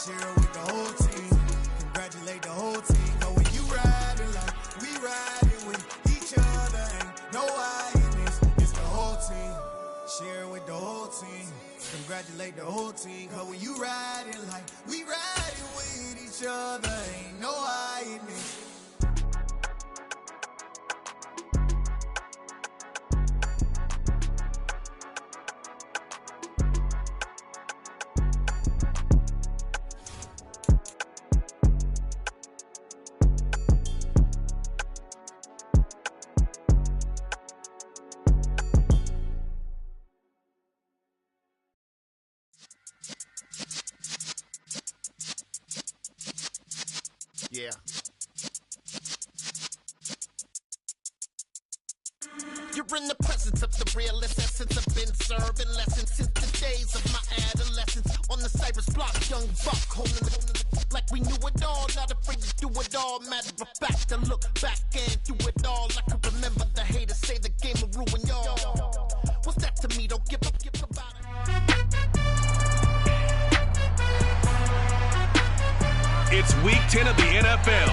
Share it with the whole team. Congratulate the whole team. But when you riding like we riding with each other, ain't no hiding. It's the whole team. Share it with the whole team. Congratulate the whole team. Cause when you riding like we riding with each other, ain't no hiding. Yeah. You're in the presence of the realest essence. I've been serving lessons since the days of my adolescence. On the Cypress block, young buck, holding it like we knew it all. Not afraid to do it all. Matter of fact, to look back and do it all. I can remember the haters say the game will ruin y'all. What's that to me? Don't give up about it. It's week 10 of the NFL.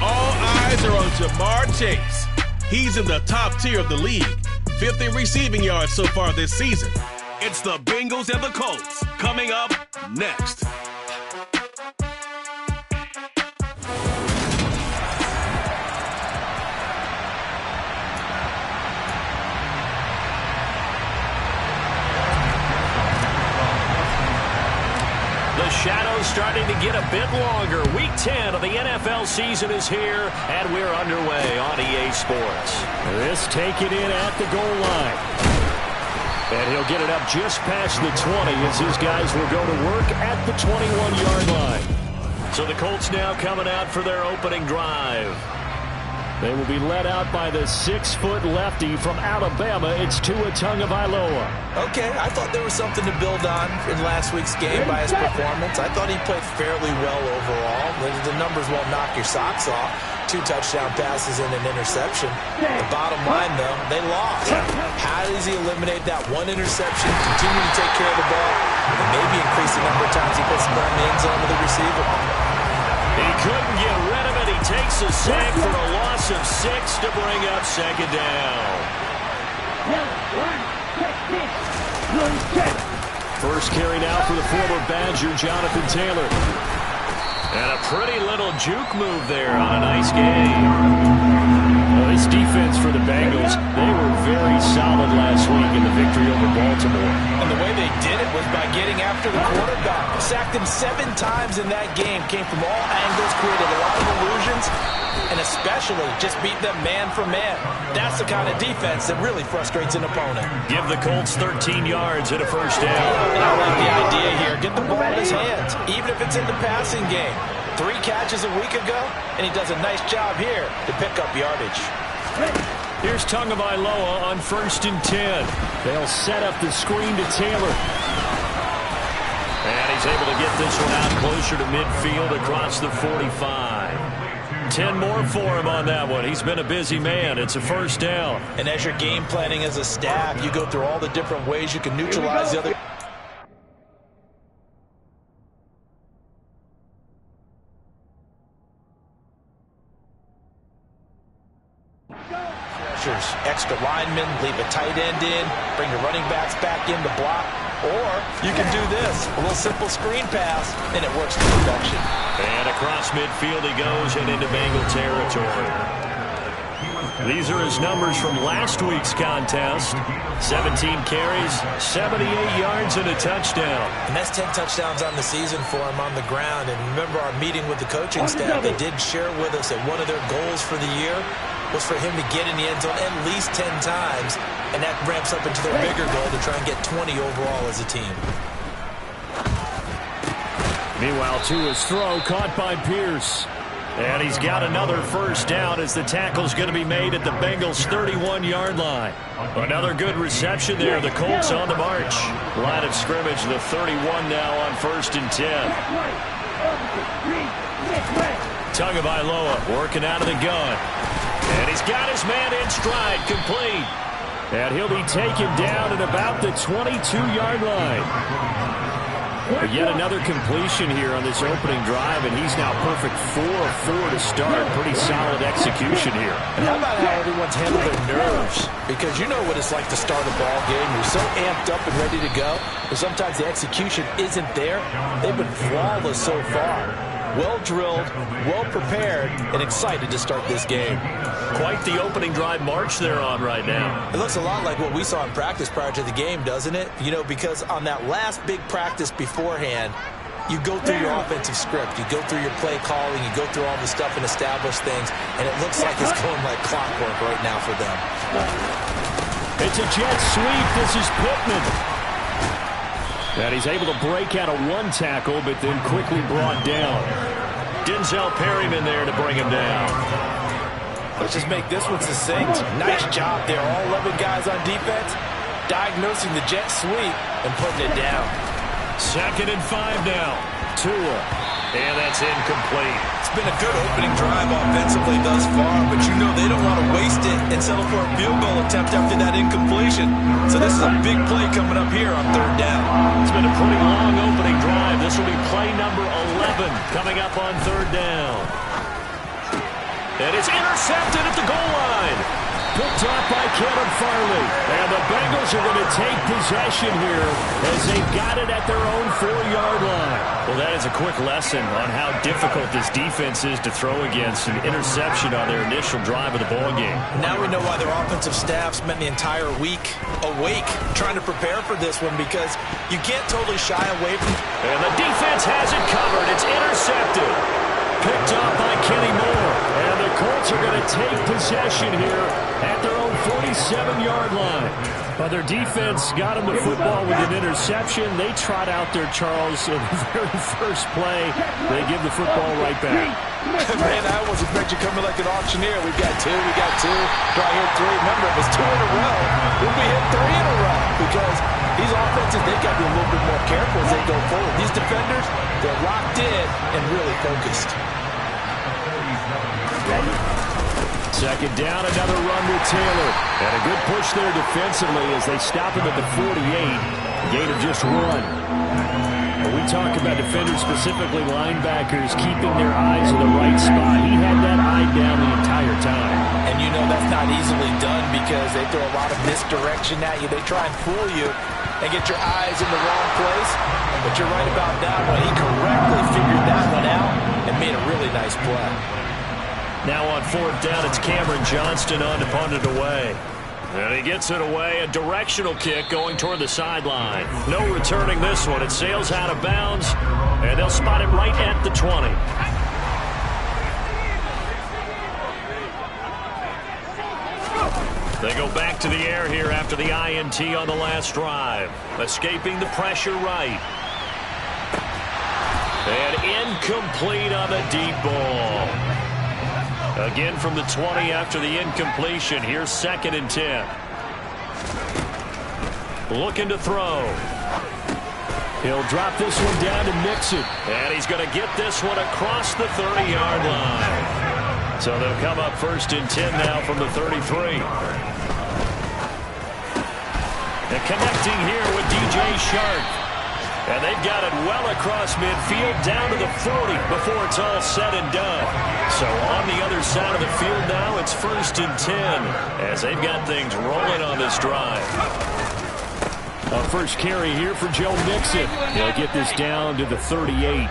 All eyes are on Jamar Chase. He's in the top tier of the league, 5th in receiving yards so far this season. It's the Bengals and the Colts coming up next. The shadow's starting to get a bit longer. Week 10 of the NFL season is here, and we're underway on EA Sports. This take it in at the goal line. And he'll get it up just past the 20 as his guys will go to work at the 21-yard line. So the Colts now coming out for their opening drive. They will be led out by the 6-foot lefty from Alabama. It's Tua Tagovailoa. Okay, I thought there was something to build on in last week's game by his performance. I thought he played fairly well overall. The numbers won't knock your socks off. 2 touchdown passes and an interception. The bottom line, though, they lost. How does he eliminate that one interception, continue to take care of the ball, and maybe increase the number of times he puts the ball in the end zone with the receiver? He couldn't get rid of it. He takes a sack for a loss of 6 to bring up second down. First carry now for the former Badger, Jonathan Taylor. And a pretty little juke move there on a nice game. Well, this defense for the Bengals, they were very solid last week in the victory over Baltimore. And the way they did it was by getting after the quarterback. Sacked him 7 times in that game. Came from all angles, created a lot of illusions, and especially just beat them man for man. That's the kind of defense that really frustrates an opponent. Give the Colts 13 yards and a first down. And I like the idea here. Get the ball in his hands, even if it's in the passing game. 3 catches a week ago, and he does a nice job here to pick up yardage. Here's Tagovailoa on 1st and 10. They'll set up the screen to Taylor. And he's able to get this one out closer to midfield across the 45. 10 more for him on that one. He's been a busy man. It's a first down. And as you're game planning as a staff, you go through all the different ways you can neutralize the other. Extra linemen, leave a tight end in, bring your running backs back in to block, or you can do this, a little simple screen pass, and it works to perfection. And across midfield he goes and into Bengal territory. These are his numbers from last week's contest. 17 carries, 78 yards, and a touchdown. And that's 10 touchdowns on the season for him on the ground. And remember our meeting with the coaching staff, they did share with us that one of their goals for the year was for him to get in the end zone at least 10 times, and that ramps up into their bigger goal to try and get 20 overall as a team. Meanwhile, Tua's throw caught by Pierce. And he's got another first down as the tackle's going to be made at the Bengals' 31-yard line. Another good reception there. The Colts on the march. Line of scrimmage, the 31 now on 1st and 10. Tagovailoa working out of the gun. And he's got his man in stride, complete. And he'll be taken down at about the 22-yard line. But yet another completion here on this opening drive, and he's now perfect 4 of 4 to start. Pretty solid execution here. And how about how everyone's handled their nerves? Because you know what it's like to start a ball game. You're so amped up and ready to go, but sometimes the execution isn't there. They've been flawless so far. Well drilled, well prepared, and excited to start this game. Quite the opening drive march they're on right now. It looks a lot like what we saw in practice prior to the game, doesn't it? You know, because on that last big practice beforehand, you go through your offensive script, you go through your play calling, you go through all the stuff and establish things, and it looks like it's going like clockwork right now for them. It's a jet sweep. This is Pittman. And he's able to break out of one tackle, but then quickly brought down. Denzel Perryman there to bring him down. Let's just make this one succinct. Nice job there. All 11 guys on defense, diagnosing the jet sweep and putting it down. 2nd and 5 now. Tua. And that's incomplete. It's been a good opening drive offensively thus far, but you know they don't want to waste it and settle for a field goal attempt after that incompletion. So this is a big play coming up here on 3rd down. It's been a pretty long opening drive. This will be play number 11 coming up on 3rd down. And it's intercepted at the goal line. Picked off by Kevin Farley. And the Bengals are going to take possession here as they've got it at their own 4-yard line. Well, that is a quick lesson on how difficult this defense is to throw against. An interception on their initial drive of the ballgame. Now we know why their offensive staff spent the entire week awake trying to prepare for this one, because you can't totally shy away from... And the defense has it covered. It's intercepted. Picked off by Kenny Moore. And the Colts are going to take possession here at their own 47-yard line. But their defense got them the football with an interception. They trot out there, Charles, in the very first play. They give the football right back. Man, I almost expect you coming like an auctioneer. We've got 2, we got 2, try here 3. Remember, if it's 2 in a row, we'll be hit 3 in a row, because these offenses, they've got to be a little bit more careful as they go forward. These defenders, they're locked in and really focused. 2nd down, another run with Taylor. And a good push there defensively as they stop him at the 48. Gain of just 1. When we talk about defenders, specifically linebackers, keeping their eyes in the right spot, he had that eye down the entire time. And you know that's not easily done, because they throw a lot of misdirection at you. They try and fool you and get your eyes in the wrong place. But you're right about that one. He correctly figured that one out and made a really nice play. Now on 4th down, it's Cameron Johnston on to punt it away. And he gets it away. A directional kick going toward the sideline. No returning this one. It sails out of bounds, and they'll spot it right at the 20. They go back to the air here after the INT on the last drive. Escaping the pressure right. And incomplete on the deep ball. Again from the 20 after the incompletion. Here's 2nd and 10. Looking to throw. He'll drop this one down to Mixon. And he's going to get this one across the 30-yard line. So they'll come up 1st and 10 now from the 33. And connecting here with DJ Shark. And they've got it well across midfield, down to the 40 before it's all said and done. So on the other side of the field now, it's 1st and 10 as they've got things rolling on this drive. A first carry here for Joe Mixon. He'll get this down to the 38.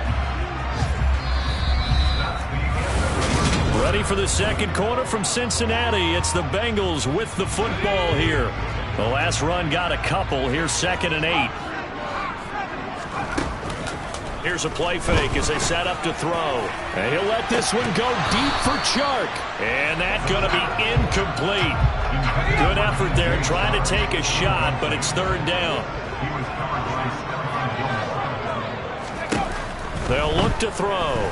Ready for the 2nd quarter from Cincinnati. It's the Bengals with the football here. The last run got a couple. Here's 2nd and 8. Here's a play fake as they set up to throw. And he'll let this one go deep for Chark. And that's going to be incomplete. Good effort there trying to take a shot, but it's 3rd down. They'll look to throw.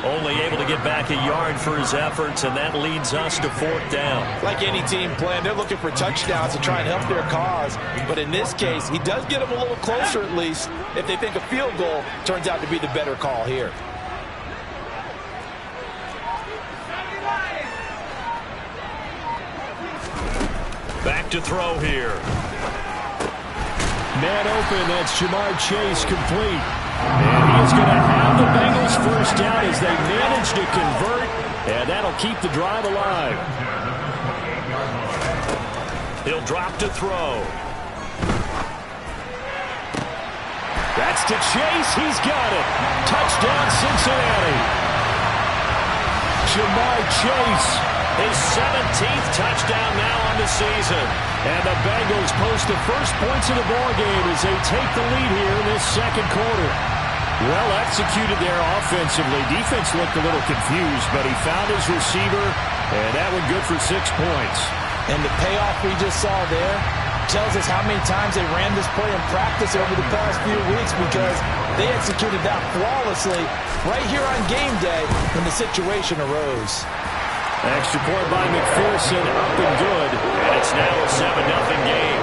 Only able to get back a yard for his efforts, and that leads us to 4th down. Like any team plan, they're looking for touchdowns to try and help their cause. But in this case, he does get them a little closer at least if they think a field goal turns out to be the better call here. Back back to throw here. Man open, that's Jamar Chase complete. And he is going to have the Bengals first down as they manage to convert, and that'll keep the drive alive. He'll drop to throw. That's to Chase. He's got it. Touchdown, Cincinnati. Jamar Chase, his 17th touchdown now on the season. And the Bengals post the first points of the ballgame as they take the lead here in this second quarter. Well executed there offensively. Defense looked a little confused, but he found his receiver, and that one good for 6 points. And the payoff we just saw there tells us how many times they ran this play in practice over the past few weeks, because they executed that flawlessly right here on game day when the situation arose. Extra point by McPherson, up and good, and it's now a 7-0 game.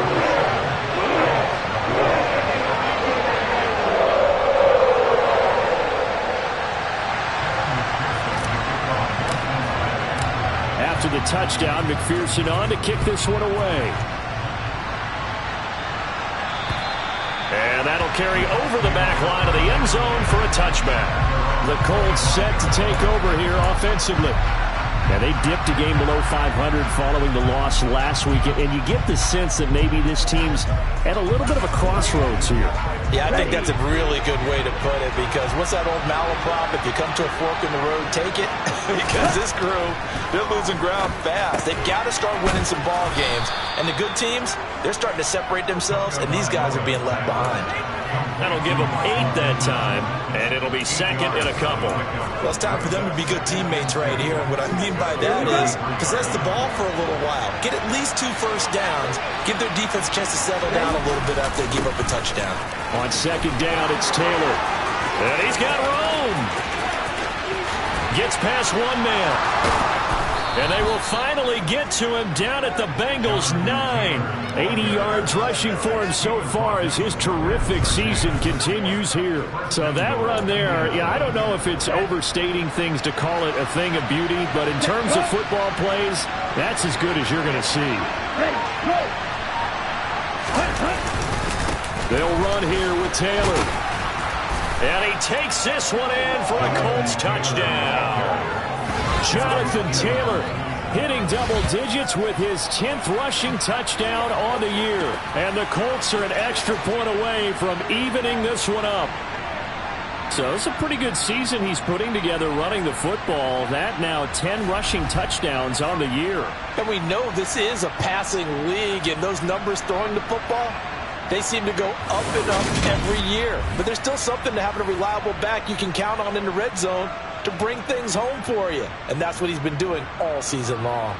After the touchdown, McPherson on to kick this one away. And that'll carry over the back line of the end zone for a touchback. The Colts set to take over here offensively. Now, they dipped a game below 500 following the loss last week, and you get the sense that maybe this team's at a little bit of a crossroads here. Yeah, I think that's a really good way to put it, because what's that old malaprop? If you come to a fork in the road, take it. Because this crew, they're losing ground fast. They've got to start winning some ball games. And the good teams, they're starting to separate themselves, and these guys are being left behind. That'll give them 8 that time, and it'll be second in a couple. Well, it's time for them to be good teammates right here. And what I mean by that is possess the ball for a little while. Get at least 2 first downs. Give their defense a chance to settle down a little bit after they give up a touchdown. On second down, it's Taylor. And he's got room. Gets past one man. And they will finally get to him down at the Bengals 9. 80 yards rushing for him so far as his terrific season continues here. So that run there, yeah, I don't know if it's overstating things to call it a thing of beauty, but in terms of football plays, that's as good as you're going to see. They'll run here with Taylor. And he takes this one in for a Colts touchdown. Jonathan Taylor hitting double digits with his 10th rushing touchdown on the year. And the Colts are an extra point away from evening this one up. So it's a pretty good season he's putting together running the football. That now 10 rushing touchdowns on the year. And we know this is a passing league, and those numbers throwing the football, they seem to go up and up every year. But there's still something to having a reliable back you can count on in the red zone to bring things home for you. And that's what he's been doing all season long.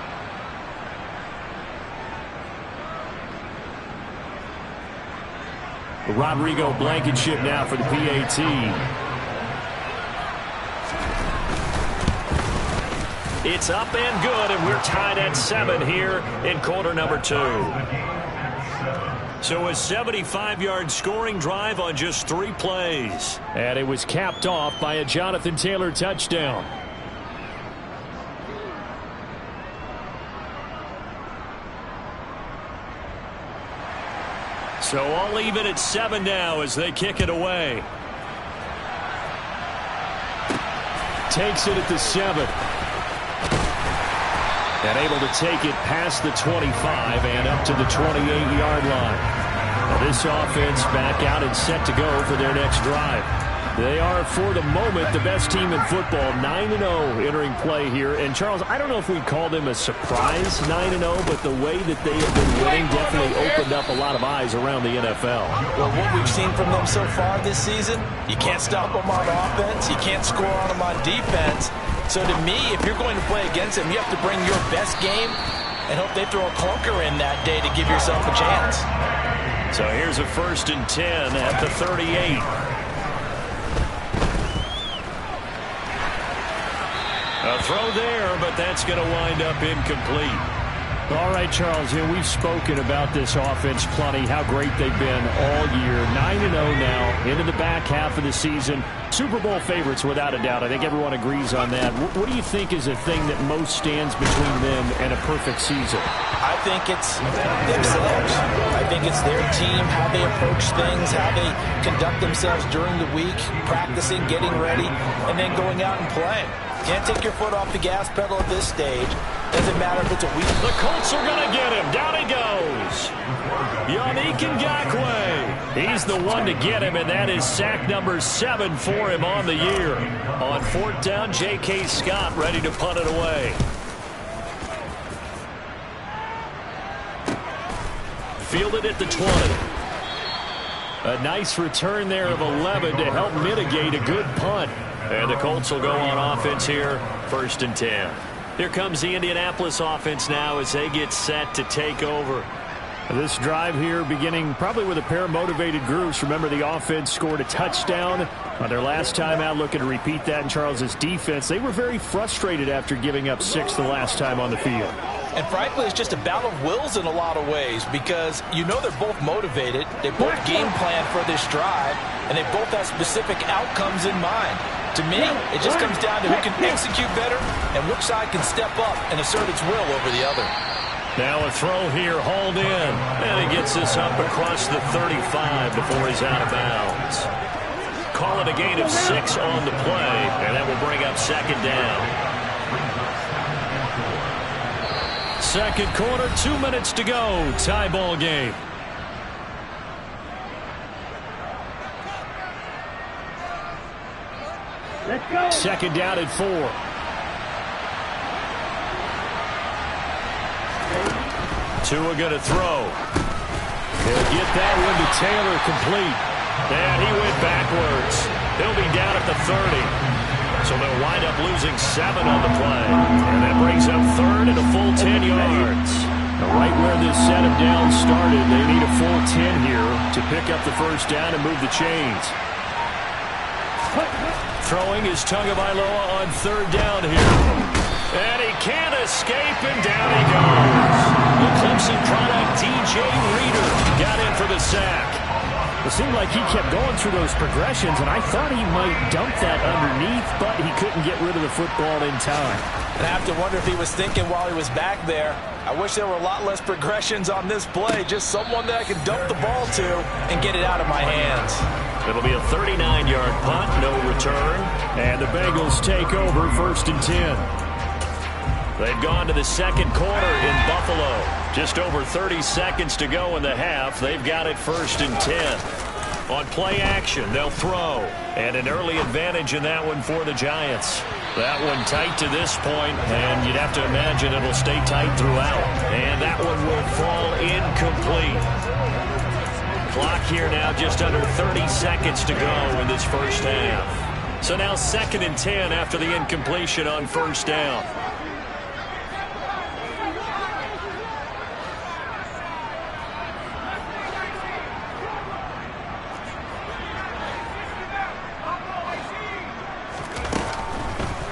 Rodrigo Blankenship now for the PAT. It's up and good, and we're tied at 7 here in quarter number 2. So a 75-yard scoring drive on just 3 plays. And it was capped off by a Jonathan Taylor touchdown. So I'll leave it at 7 now as they kick it away. Takes it at the 7. And able to take it past the 25 and up to the 28-yard line. Now this offense back out and set to go for their next drive. They are, for the moment, the best team in football, 9-0 entering play here. And, Charles, I don't know if we'd call them a surprise 9-0, but the way that they have been winning definitely opened up a lot of eyes around the NFL. Well, what we've seen from them so far this season, you can't stop them on offense, you can't score on them on defense. So to me, if you're going to play against them, you have to bring your best game and hope they throw a clunker in that day to give yourself a chance. So here's a 1st and 10 at the 38. A throw there, but that's going to wind up incomplete. All right, Charles, we've spoken about this offense plenty, how great they've been all year. 9-0 now, into the back half of the season. Super Bowl favorites, without a doubt. I think everyone agrees on that. What do you think is the thing that most stands between them and a perfect season? I think it's themselves. I think it's their team, how they approach things, how they conduct themselves during the week, practicing, getting ready, and then going out and playing. Can't take your foot off the gas pedal at this stage. Doesn't matter if it's a week. The Colts are going to get him. Down he goes. Yannick Ngakoue. He's the one to get him, and that is sack number 7 for him on the year. On 4th down, J.K. Scott ready to punt it away. Fielded at the 20. A nice return there of 11 to help mitigate a good punt. And the Colts will go on offense here, 1st and 10. Here comes the Indianapolis offense now as they get set to take over. This drive here beginning probably with a pair of motivated groups. Remember, the offense scored a touchdown on their last time out. Looking to repeat that in Charles's defense. They were very frustrated after giving up 6 the last time on the field. And frankly, it's just a battle of wills in a lot of ways because you know they're both motivated. They both game plan for this drive, and they both have specific outcomes in mind. To me, it just comes down to who can execute better and which side can step up and assert its will over the other. Now a throw here, hauled in. And he gets this up across the 35 before he's out of bounds. Call it a gain of 6 on the play, and that will bring up 2nd down. 2nd quarter, 2 minutes to go. Tie ball game. Let's go. 2nd down at 4. Tua going to throw. He'll get that one to Taylor complete. And he went backwards. He'll be down at the 30. So they'll wind up losing 7 on the play. And that brings up 3rd and a full 10 yards. Now right where this set of downs started, they need a full 10 here to pick up the 1st down and move the chains. Throwing is Tagovailoa on 3rd down here. And he can't escape, and down he goes. The Clemson product, DJ Reader, got in for the sack. It seemed like he kept going through those progressions, and I thought he might dump that underneath, but he couldn't get rid of the football in time. And I have to wonder if he was thinking while he was back there, I wish there were a lot less progressions on this play, just someone that I could dump the ball to and get it out of my hands. It'll be a 39-yard punt, no return. And the Bengals take over, 1st and 10. They've gone to the 2nd quarter in Buffalo. Just over 30 seconds to go in the half. They've got it 1st and 10. On play action, they'll throw. And an early advantage in that one for the Giants. That one tight to this point, and you'd have to imagine it'll stay tight throughout. And that one will fall incomplete. Clock here now just under 30 seconds to go in this 1st half. So now 2nd and 10 after the incompletion on 1st down.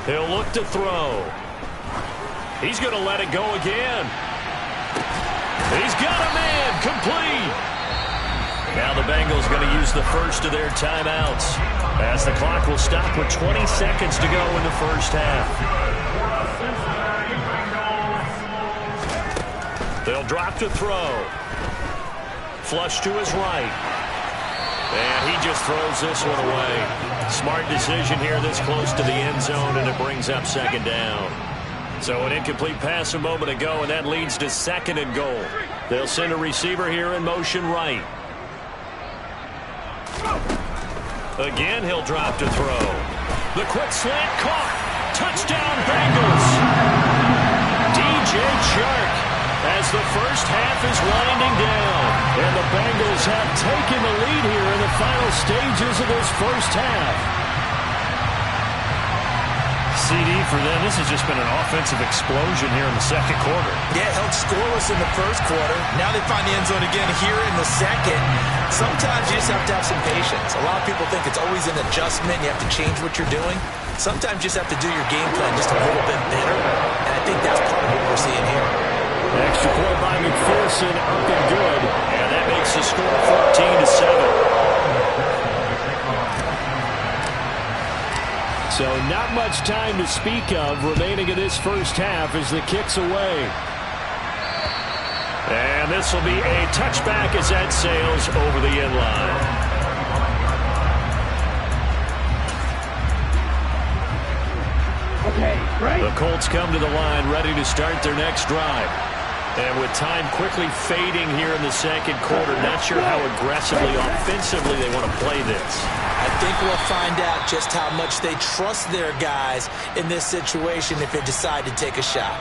He'll look to throw. He's going to let it go again. He's got a man complete. Now the Bengals going to use the 1st of their timeouts as the clock will stop with 20 seconds to go in the 1st half. They'll drop to throw. Flush to his right. And he just throws this one away. Smart decision here this close to the end zone, and it brings up 2nd down. So an incomplete pass a moment ago, and that leads to 2nd and goal. They'll send a receiver here in motion right. Again, he'll drop to throw. The quick slant caught. Touchdown, Bengals. DJ Chark as the 1st half is winding down. And the Bengals have taken the lead here in the final stages of this 1st half. CD for them, this has just been an offensive explosion here in the 2nd quarter. Yeah, held scoreless in the 1st quarter. Now they find the end zone again here in the 2nd. Sometimes you just have to have some patience. A lot of people think it's always an adjustment. You have to change what you're doing. Sometimes you just have to do your game plan just a little bit better. And I think that's part of what we're seeing here. Extra point by McPherson, up and good. And that makes the score 14-7. So not much time to speak of remaining in this first half as the kick's away. And this will be a touchback as that sails over the end line. Okay, right. The Colts come to the line ready to start their next drive. And with time quickly fading here in the second quarter, not sure how aggressively, offensively they want to play this. I think we'll find out just how much they trust their guys in this situation if they decide to take a shot.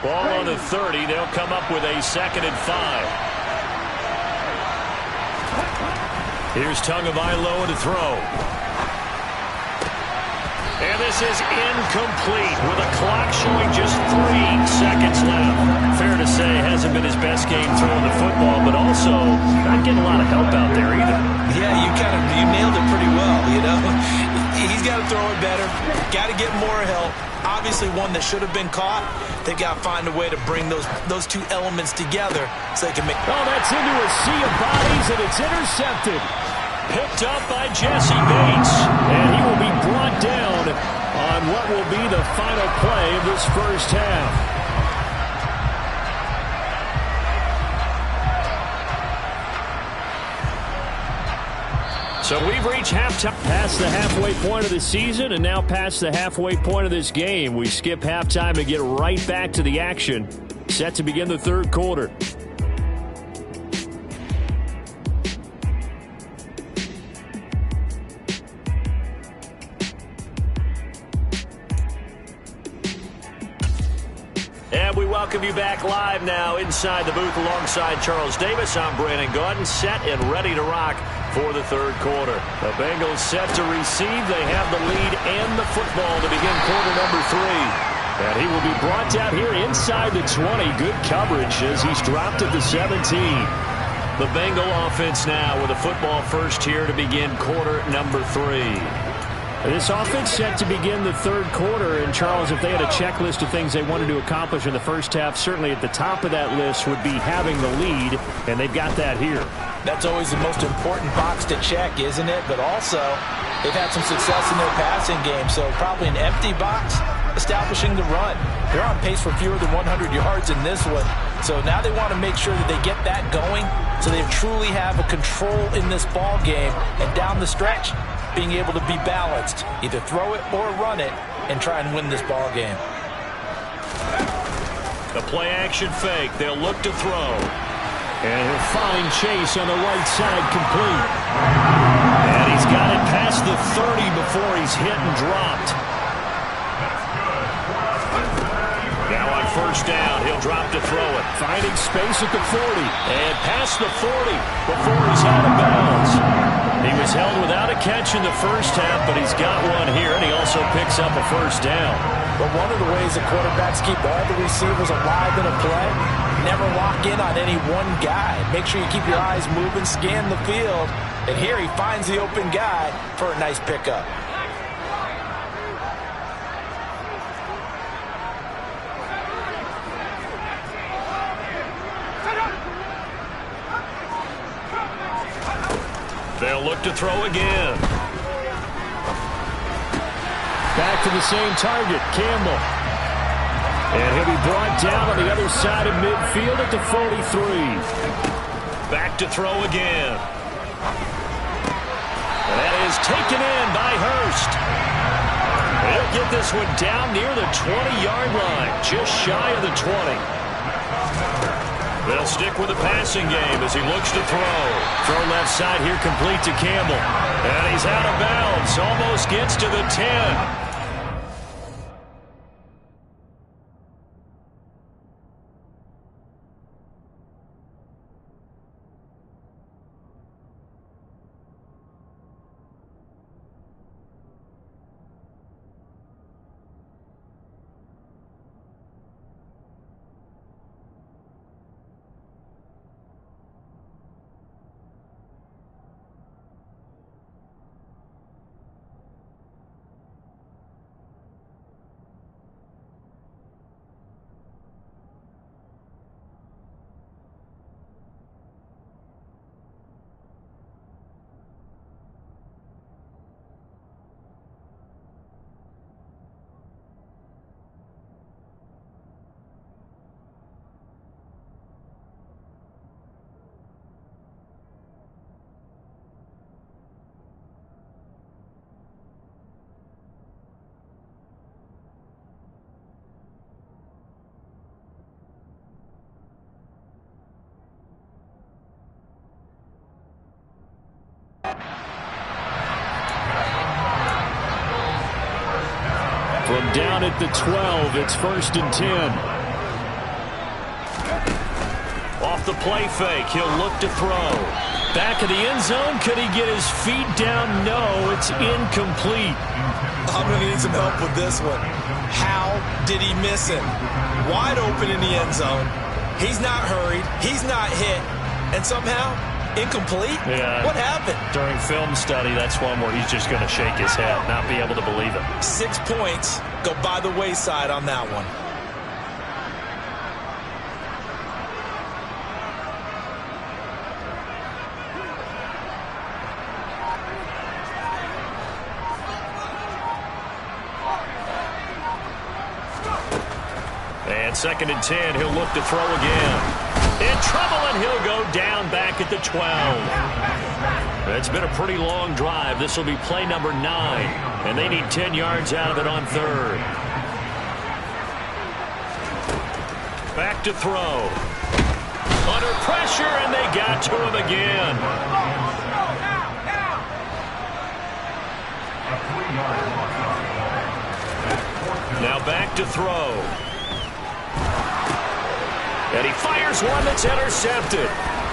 Ball on the 30. They'll come up with a 2nd and 5. Here's Tagovailoa to throw. And this is incomplete with a clock showing just 3 seconds left. Fair to say, hasn't been his best game throwing the football, but also not getting a lot of help out there either. Yeah, you nailed it pretty well, you know. He's got to throw it better. Got to get more help. Obviously one that should have been caught. They got to find a way to bring those two elements together so they can make... Oh, that's into a sea of bodies, and it's intercepted. Picked up by Jesse Bates. And he will be brought down on what will be the final play of this first half. So we've reached halftime. Past the halfway point of the season and now past the halfway point of this game. We skip halftime and get right back to the action. Set to begin the third quarter. And we welcome you back live now inside the booth alongside Charles Davis. I'm Brandon Gaudin, set and ready to rock for the third quarter. The Bengals set to receive. They have the lead and the football to begin quarter number 3. And he will be brought down here inside the 20. Good coverage as he's dropped at the 17. The Bengal offense now with a football first here to begin quarter number 3. This offense set to begin the third quarter. And, Charles, if they had a checklist of things they wanted to accomplish in the first half, certainly at the top of that list would be having the lead, and they've got that here. That's always the most important box to check, isn't it? But also, they've had some success in their passing game, so probably an empty box establishing the run. They're on pace for fewer than 100 yards in this one, so now they want to make sure that they get that going so they truly have a control in this ball game, and down the stretch, being able to be balanced, either throw it or run it, and try and win this ball game. The play action fake. They'll look to throw. And he'll find Chase on the right side complete. And he's got it past the 30 before he's hit and dropped. Now on first down, he'll drop to throw it. Finding space at the 40. And past the 40 before he's out of bounds. He was held without a catch in the first half, but he's got one here, and he also picks up a first down. But one of the ways the quarterbacks keep all the receivers alive in a play, never lock in on any one guy. Make sure you keep your eyes moving, scan the field, and here he finds the open guy for a nice pickup. They'll look to throw again. Back to the same target, Campbell. And he'll be brought down on the other side of midfield at the 43. Back to throw again. That is taken in by Hurst. He'll get this one down near the 20-yard line, just shy of the 20. They'll stick with the passing game as he looks to throw. Throw left side here complete to Campbell. And he's out of bounds. Almost gets to the 10. From down at the 12, it's 1st and 10. Off the play fake, he'll look to throw. Back of the end zone, could he get his feet down? No, it's incomplete. I'm going to need some help with this one. How did he miss him? Wide open in the end zone. He's not hurried. He's not hit. And somehow, incomplete? Yeah. What happened? During film study, that's one where he's just going to shake his head, not be able to believe it. 6 points go by the wayside on that one. And 2nd and 10, he'll look to throw again. In trouble, and he'll go down back at the 12. It's been a pretty long drive. This will be play number 9, and they need 10 yards out of it on 3rd. Back to throw. Under pressure, and they got to him again. Now back to throw. And he fires one that's intercepted.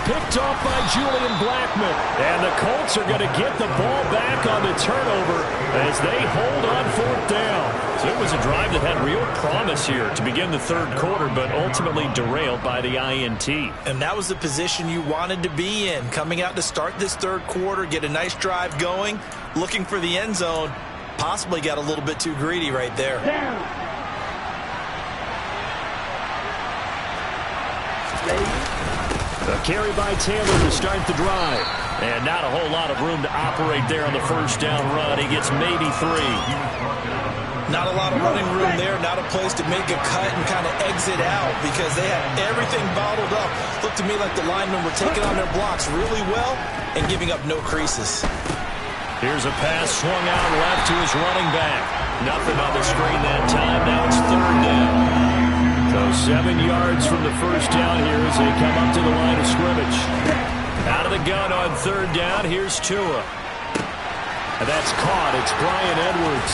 Picked off by Julian Blackmon. And the Colts are going to get the ball back on the turnover as they hold on 4th down. So it was a drive that had real promise here to begin the 3rd quarter, but ultimately derailed by the INT. And that was the position you wanted to be in. Coming out to start this 3rd quarter, get a nice drive going, looking for the end zone. Possibly got a little bit too greedy right there. A carry by Taylor to start the drive. And not a whole lot of room to operate there on the 1st down run. He gets maybe 3. Not a lot of running room there. Not a place to make a cut and kind of exit out because they have everything bottled up. Looked to me like the linemen were taking on their blocks really well and giving up no creases. Here's a pass swung out left to his running back. Nothing on the screen that time. Now it's 3rd down. So 7 yards from the 1st down here as they come up to the line of scrimmage. Out of the gun on 3rd down. Here's Tua. And that's caught. It's Brian Edwards.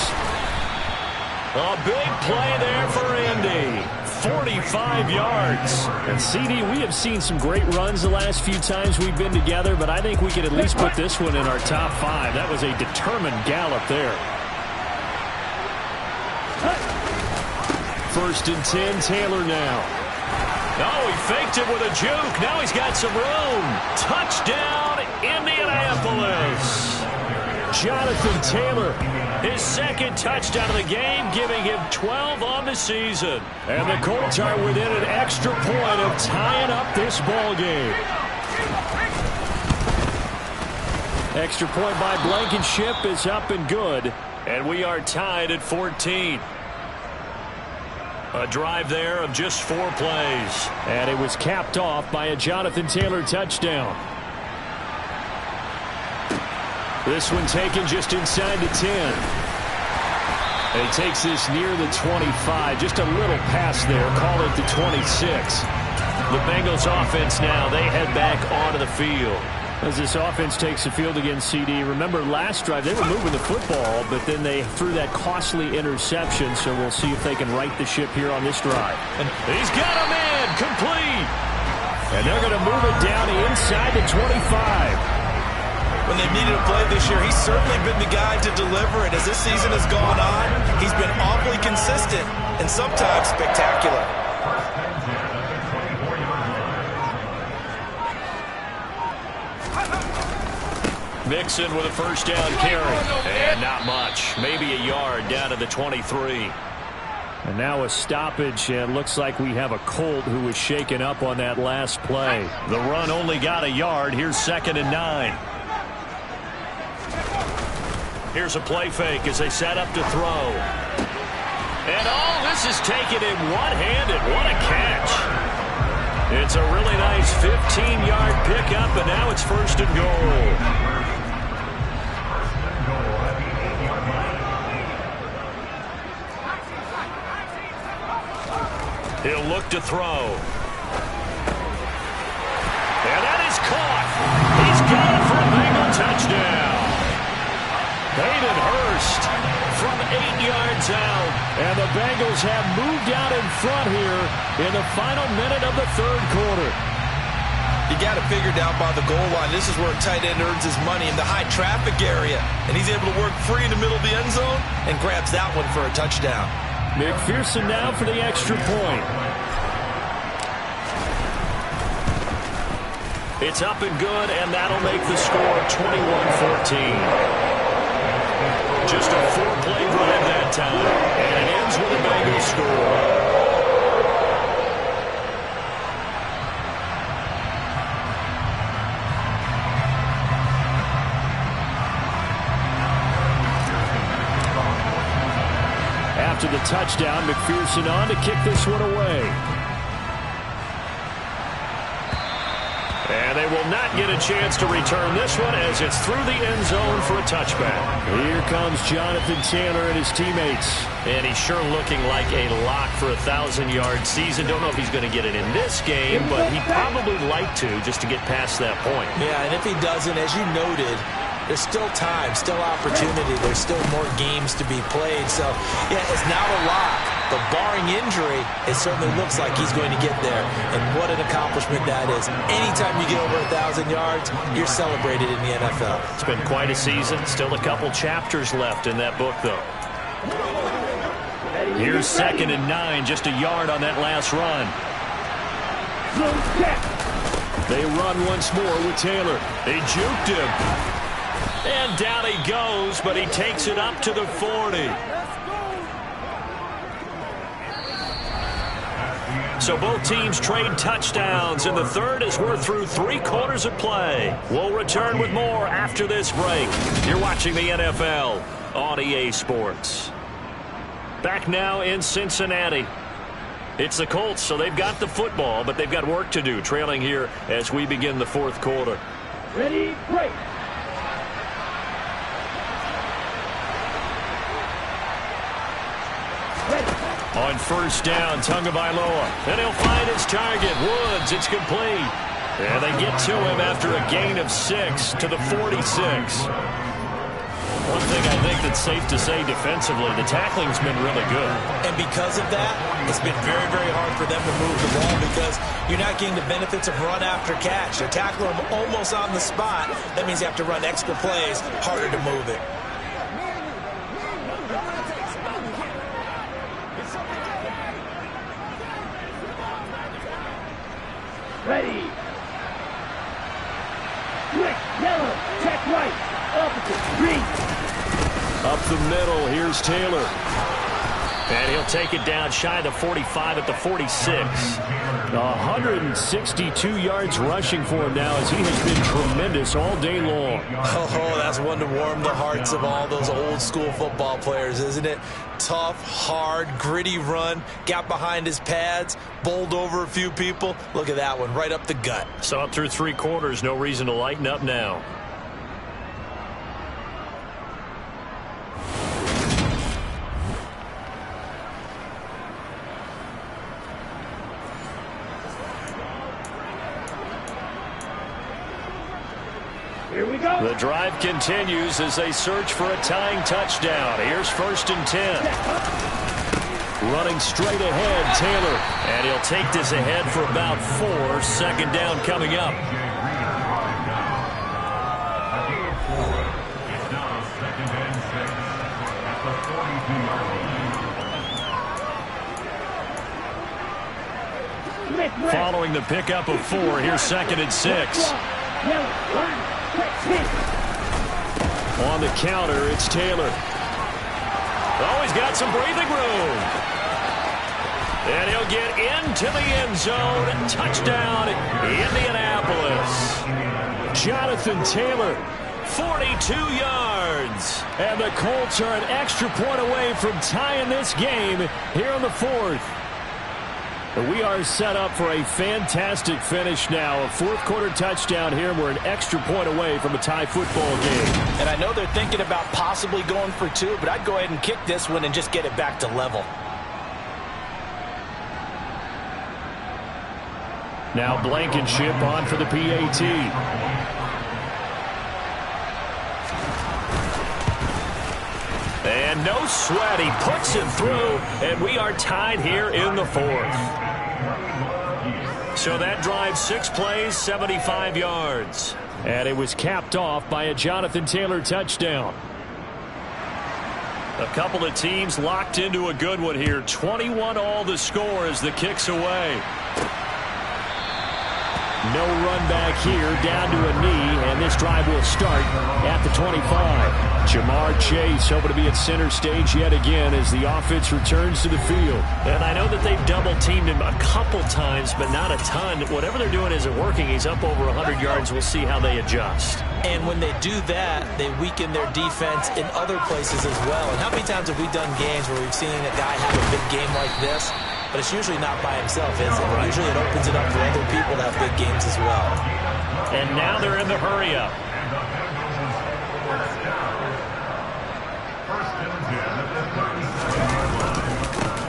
A big play there for Indy. 45 yards. And CD, we have seen some great runs the last few times we've been together, but I think we could at least put this one in our top 5. That was a determined gallop there. 1st and 10, Taylor now. Oh, he faked it with a juke. Now he's got some room. Touchdown, Indianapolis. Jonathan Taylor. His 2nd touchdown of the game, giving him 12 on the season. And the Colts are within an extra point of tying up this ball game. Extra point by Blankenship is up and good. And we are tied at 14. A drive there of just 4 plays. And it was capped off by a Jonathan Taylor touchdown. This one taken just inside the 10. And he takes this near the 25. Just a little pass there. Call it the 26. The Bengals offense now, they head back onto the field. As this offense takes the field against CD, remember last drive they were moving the football, but then they threw that costly interception, so we'll see if they can right the ship here on this drive. And he's got a man, complete. And they're going to move it down inside the 25. When they've needed a play this year, he's certainly been the guy to deliver it. As this season has gone on, he's been awfully consistent and sometimes spectacular. Mixon with a 1st down carry. And not much. Maybe a yard down to the 23. And now a stoppage, and looks like we have a Colt who was shaken up on that last play. The run only got a yard. Here's 2nd and 9. Here's a play fake as they set up to throw. And all this is taken in one-handed. What a catch. It's a really nice 15-yard pickup, and now it's 1st and goal. He'll look to throw. And that is caught. He's got it for a Bengal touchdown. Hayden Hurst from 8 yards out. And the Bengals have moved out in front here in the final minute of the third quarter. You got it figured out by the goal line. This is where a tight end earns his money, in the high traffic area. And he's able to work free in the middle of the end zone and grabs that one for a touchdown. McPherson now for the extra point. It's up and good, and that'll make the score 21-14. Just a 4-play drive that time, and it ends with a Bengals score. After the touchdown, McPherson on to kick this one away. And they will not get a chance to return this one as it's through the end zone for a touchback. Here comes Jonathan Taylor and his teammates. And he's sure looking like a lock for a 1,000-yard season. Don't know if he's going to get it in this game, but he'd probably like to just to get past that point. Yeah, and if he doesn't, as you noted, there's still time, still opportunity. There's still more games to be played. So, yeah, it's not a lock. But barring injury, it certainly looks like he's going to get there. And what an accomplishment that is. Anytime you get over 1,000 yards, you're celebrated in the NFL. It's been quite a season. Still a couple chapters left in that book, though. Here's 2nd and 9, just a yard on that last run. They run once more with Taylor. They juked him. And down he goes, but he takes it up to the 40. So both teams trade touchdowns in the third as we're through 3 quarters of play. We'll return with more after this break. You're watching the NFL on EA Sports. Back now in Cincinnati. It's the Colts, so they've got the football, but they've got work to do, trailing here as we begin the fourth quarter. Ready, break. On first down, Tagovailoa. And he'll find his target. Woods, it's complete. And they get to him after a gain of 6 to the 46. One thing I think that's safe to say defensively, the tackling's been really good. And because of that, it's been very, very hard for them to move the ball because you're not getting the benefits of run after catch. They're tackling them almost on the spot. That means you have to run extra plays, harder to move it. Ready. Switch, yellow, check right, opposite, green. Up the middle, here's Taylor. And he'll take it down shy of the 45 at the 46. 162 yards rushing for him now as he has been tremendous all day long. Oh, that's one to warm the hearts of all those old school football players, isn't it? Tough, hard, gritty run, got behind his pads, bowled over a few people. Look at that one, right up the gut. So up through 3 quarters, no reason to lighten up now. Here we go. The drive continues as they search for a tying touchdown. Here's 1st and 10. Running straight ahead, Taylor. And he'll take this ahead for about 4. 2nd down coming up. Following the pickup of 4, here's 2nd and 6. On the counter, it's Taylor. Oh, he's got some breathing room. And he'll get into the end zone. Touchdown, Indianapolis. Jonathan Taylor, 42 yards. And the Colts are an extra point away from tying this game here in the 4th. We are set up for a fantastic finish now. A 4th quarter touchdown here. We're an extra point away from a tie football game. And I know they're thinking about possibly going for 2, but I'd go ahead and kick this one and just get it back to level. Now Blankenship on for the PAT. And no sweat. He puts it through, and we are tied here in the fourth. So that drive, 6 plays, 75 yards. And it was capped off by a Jonathan Taylor touchdown. A couple of teams locked into a good one here. 21 all the score as the kick's away. No run back here, down to a knee, and this drive will start at the 25. Jamar Chase hoping to be at center stage yet again as the offense returns to the field. And I know that they've double-teamed him a couple times, but not a ton. Whatever they're doing isn't working. He's up over 100 yards. We'll see how they adjust. And when they do that, they weaken their defense in other places as well. And how many times have we done games where we've seen a guy have a big game like this? But it's usually not by himself, is it? Right. Usually it opens it up for other people to have big games as well. And now they're in the hurry-up.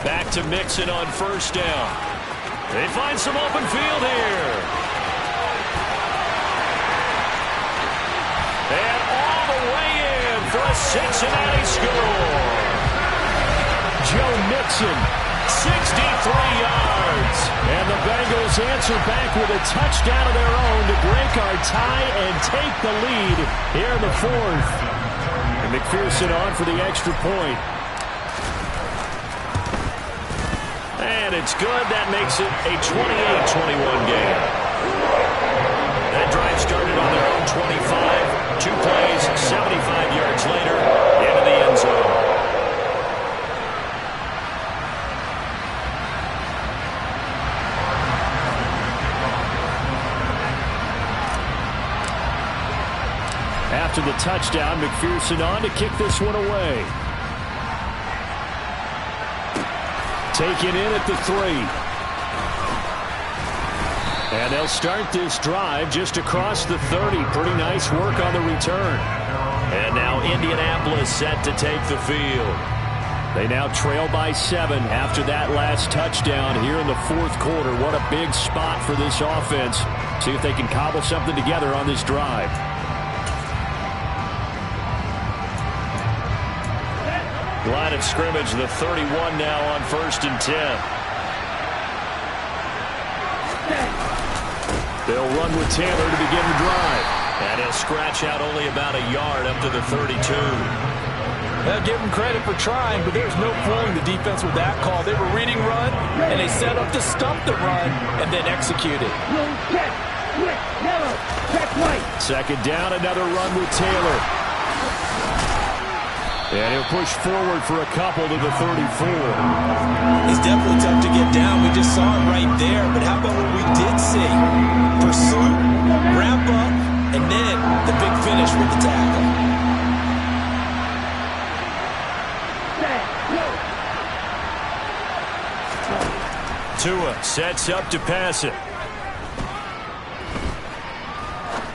Back to Mixon on first down. They find some open field here. And all the way in for a Cincinnati score. Joe Mixon, 63 yards. And the Bengals answer back with a touchdown of their own to break our tie and take the lead here in the fourth. And McPherson on for the extra point. And it's good. That makes it a 28-21 game. That drive started on their own 25. 2 plays, 75 yards later, into the end zone. After the touchdown, McPherson on to kick this one away. Taken in at the 3. And they'll start this drive just across the 30. Pretty nice work on the return. And now Indianapolis set to take the field. They now trail by 7 after that last touchdown here in the fourth quarter. What a big spot for this offense. See if they can cobble something together on this drive. Line of scrimmage, the 31 now on 1st and 10. They'll run with Taylor to begin the drive. And he'll scratch out only about a yard up to the 32. They'll give him credit for trying, but there's no fooling the defense with that call. They were reading run, and they set up to stump the run, and then execute it. Check, switch, yellow, check white. Second down, another run with Taylor. And he'll push forward for a couple to the 34. He's definitely tough to get down. We just saw it right there. But how about what we did see? Pursuit, wrap up, and then the big finish with the tackle. Tua sets up to pass it.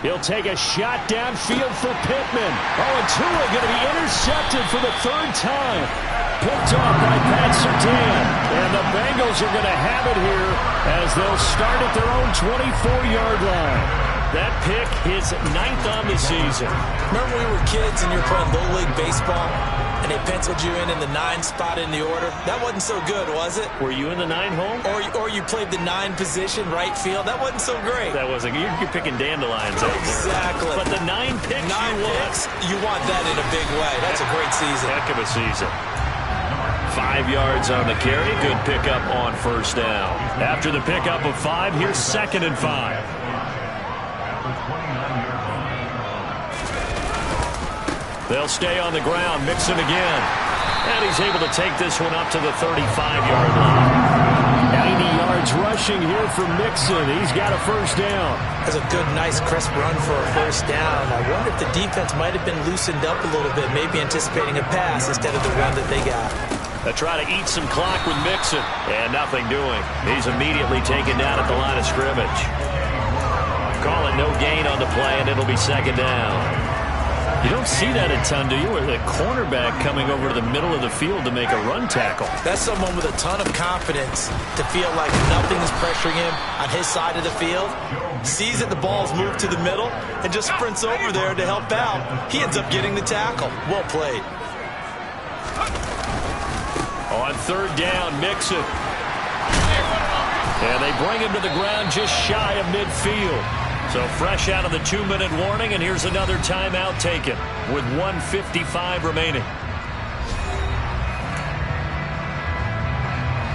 He'll take a shot downfield for Pittman. Oh, and Tua going to be intercepted for the 3rd time. Picked off by Pat Surtain. And the Bengals are going to have it here as they'll start at their own 24-yard line. That pick his 9th on the season. Remember when we were kids and you were playing Little League Baseball and they penciled you in the 9 spot in the order? That wasn't so good, was it? Were you in the 9 hole? Or you played the 9 position, right field? That wasn't so great. That wasn't. You're picking dandelions out there. Exactly. But the 9 picks 9 picks, you want that in a big way. That's a great season. Heck of a season. 5 yards on the carry. Good pickup on 1st down. After the pickup of 5, here's 2nd and 5. They'll stay on the ground. Mixon again. And he's able to take this one up to the 35-yard line. 90 yards rushing here for Mixon. He's got a 1st down. That's a good, nice, crisp run for a 1st down. I wonder if the defense might have been loosened up a little bit, maybe anticipating a pass instead of the run that they got. They try to eat some clock with Mixon. And nothing doing. He's immediately taken down at the line of scrimmage. Call it no gain on the play, and it'll be 2nd down. You don't see that a ton, do you? With a cornerback coming over to the middle of the field to make a run tackle. That's someone with a ton of confidence to feel like nothing is pressuring him on his side of the field. Sees that the ball's moved to the middle and just sprints over there to help out. He ends up getting the tackle. Well played. On third down, Mixon. And they bring him to the ground just shy of midfield. So fresh out of the 2-minute warning, and here's another timeout taken with 1:55 remaining.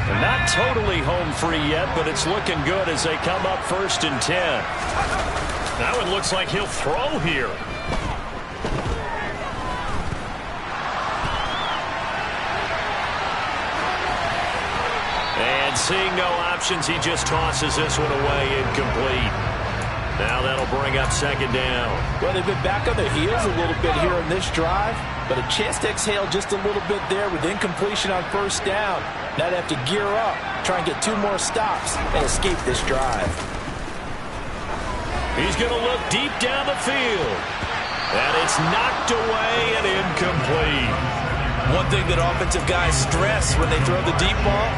And not totally home free yet, but it's looking good as they come up 1st and 10. Now it looks like he'll throw here. And seeing no options, he just tosses this one away, incomplete. Now that'll bring up 2nd down. Well, they've been back on their heels a little bit here on this drive, but a chance to exhale just a little bit there with incompletion on 1st down. Now they have to gear up, try and get 2 more stops, and escape this drive. He's going to look deep down the field. And it's knocked away and incomplete. One thing that offensive guys stress when they throw the deep ball,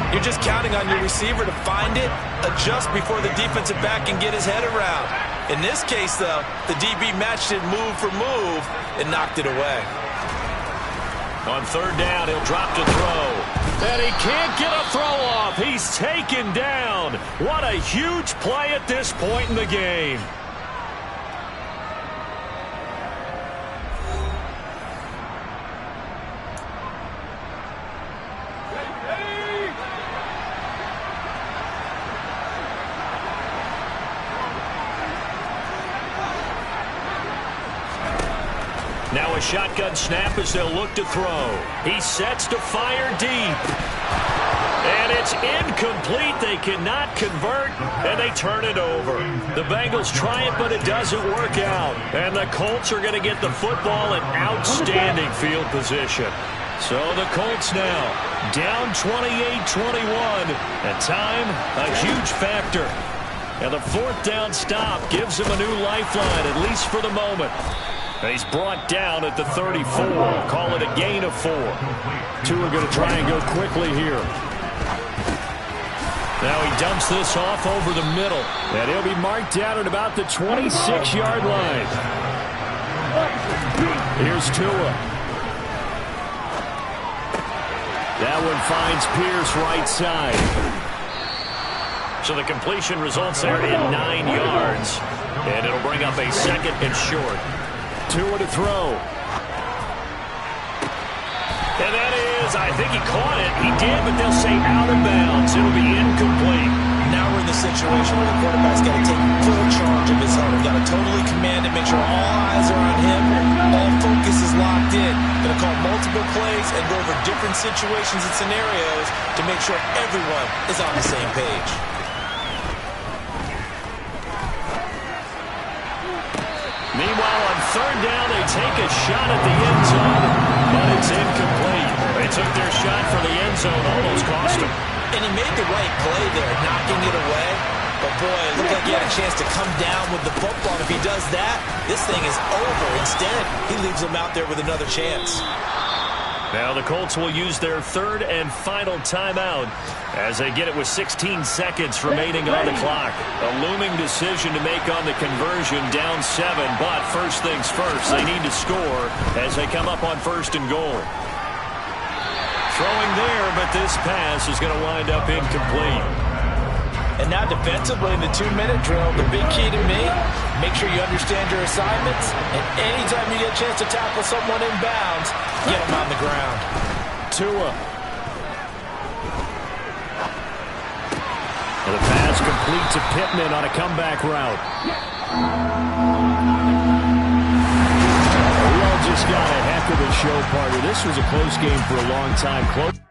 you're just counting on your receiver to find it, adjust before the defensive back can get his head around. In this case, though, the DB matched it move for move and knocked it away. On 3rd down, he'll drop to throw. And he can't get a throw off. He's taken down. What a huge play at this point in the game. Now a shotgun snap as they'll look to throw. He sets to fire deep. And it's incomplete. They cannot convert, and they turn it over. The Bengals try it, but it doesn't work out. And the Colts are going to get the football in outstanding field position. So the Colts now down 28-21. And time, a huge factor. And the 4th down stop gives him a new lifeline, at least for the moment. He's brought down at the 34. Call it a gain of 4. 2 are going to try and go quickly here. Now he dumps this off over the middle. And he'll be marked down at about the 26-yard line. Here's Tua. That one finds Pierce right side. So the completion results there in 9 yards. And it'll bring up a 2nd and short. Tua to throw. And that is, I think he caught it. He did, but they'll say out of bounds. It'll be incomplete. Now we're in the situation where the quarterback's got to take full charge of his own. He's got to totally command it, make sure all eyes are on him. All focus is locked in. Going to call multiple plays and go over different situations and scenarios to make sure everyone is on the same page. Meanwhile, on 3rd down, they take a shot at the end zone, but it's incomplete. They took their shot for the end zone, almost cost him. And he made the right play there, knocking it away. But, boy, it looked like he had a chance to come down with the football. If he does that, this thing is over. Instead, he leaves him out there with another chance. Now the Colts will use their 3rd and final timeout as they get it with 16 seconds remaining on the clock. A looming decision to make on the conversion, down 7, but first things first, they need to score as they come up on 1st and goal. Throwing there, but this pass is going to wind up incomplete. And now defensively in the 2-minute drill, the big key to me, make sure you understand your assignments, and anytime you get a chance to tackle someone in bounds, get them on the ground. Tua. And the pass complete to Pittman on a comeback route. We all just got a heck of a show, partner. This was a close game for a long time. Close.